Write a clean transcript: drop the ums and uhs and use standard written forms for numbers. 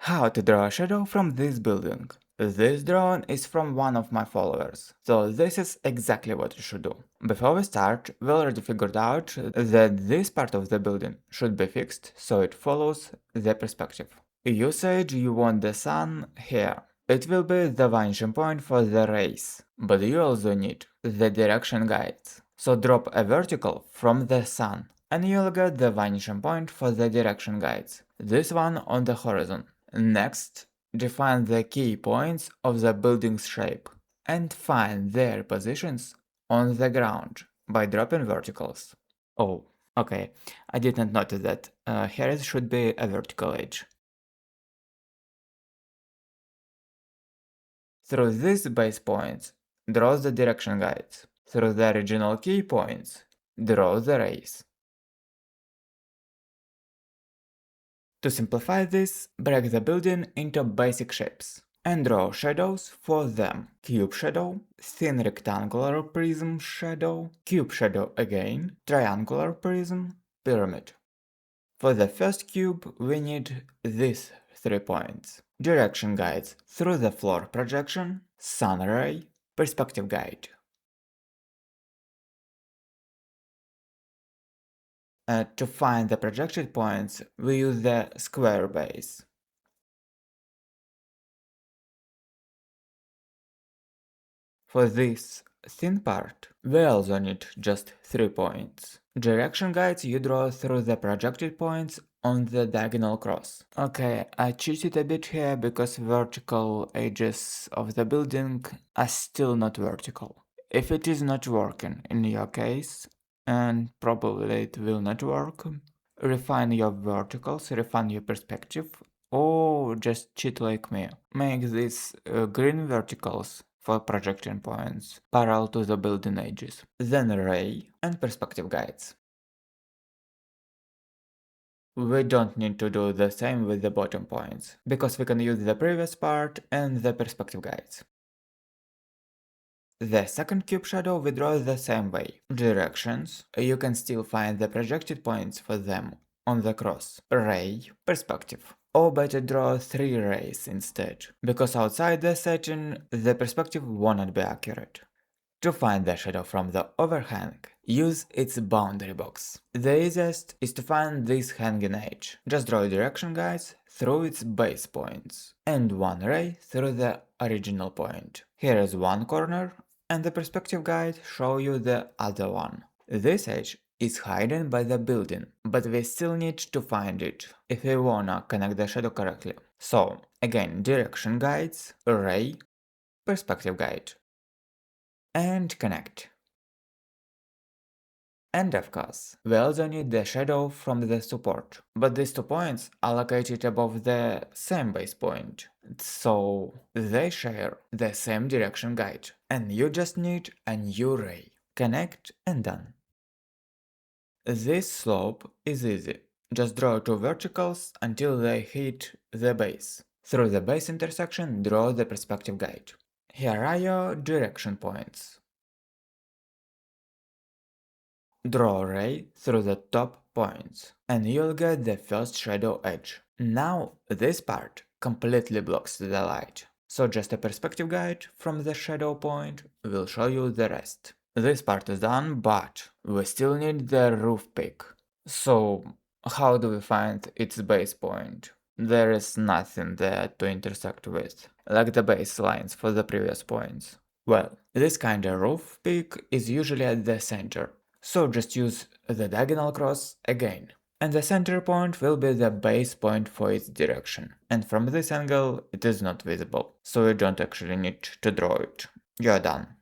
How to draw a shadow from this building. This drawing is from one of my followers, so this is exactly what you should do. Before we start, we already figured out that this part of the building should be fixed so it follows the perspective. You said you want the sun here. It will be the vanishing point for the rays, but you also need the direction guides. So drop a vertical from the sun, and you'll get the vanishing point for the direction guides. This one on the horizon. Next, define the key points of the building's shape and find their positions on the ground by dropping verticals. Oh, okay, I didn't notice that. Here should be a vertical edge. Through these base points, draw the direction guides. Through the original key points, draw the rays. To simplify this, break the building into basic shapes and draw shadows for them. Cube shadow, thin rectangular prism shadow, cube shadow again, triangular prism, pyramid. For the first cube, we need these 3 points. Direction guides through the floor projection, sun ray, perspective guide. To find the projected points, we use the square base. For this thin part, we also need just 3 points. Direction guides you draw through the projected points on the diagonal cross. Okay, I cheated a bit here because vertical edges of the building are still not vertical. If it is not working in your case, and probably it will not work, refine your verticals, refine your perspective, or just cheat like me. Make these green verticals for projecting points parallel to the building edges, then ray and perspective guides. We don't need to do the same with the bottom points, because we can use the previous part and the perspective guides. The second cube shadow we draw the same way. Directions, you can still find the projected points for them on the cross. Ray, perspective. Or better draw 3 rays instead, because outside the setting the perspective won't be accurate. To find the shadow from the overhang, use its boundary box. The easiest is to find this hanging edge. Just draw direction guides through its base points, and 1 ray through the original point. Here is one corner, and the perspective guide show you the other one. This edge is hidden by the building, but we still need to find it if we wanna connect the shadow correctly. So, again, direction guides, ray, perspective guide, and connect. And of course, we also need the shadow from the support, but these 2 points are located above the same base point, so they share the same direction guide, and you just need a new ray. Connect and done. This slope is easy, just draw 2 verticals until they hit the base. Through the base intersection, draw the perspective guide. Here are your direction points. Draw a ray through the top points, and you'll get the first shadow edge. Now this part completely blocks the light, so just a perspective guide from the shadow point will show you the rest. This part is done, but we still need the roof peak. So how do we find its base point? There is nothing there to intersect with, like the baselines for the previous points. Well, this kind of roof peak is usually at the center, so just use the diagonal cross again. And the center point will be the base point for its direction. And from this angle it is not visible, so you don't actually need to draw it. You're done.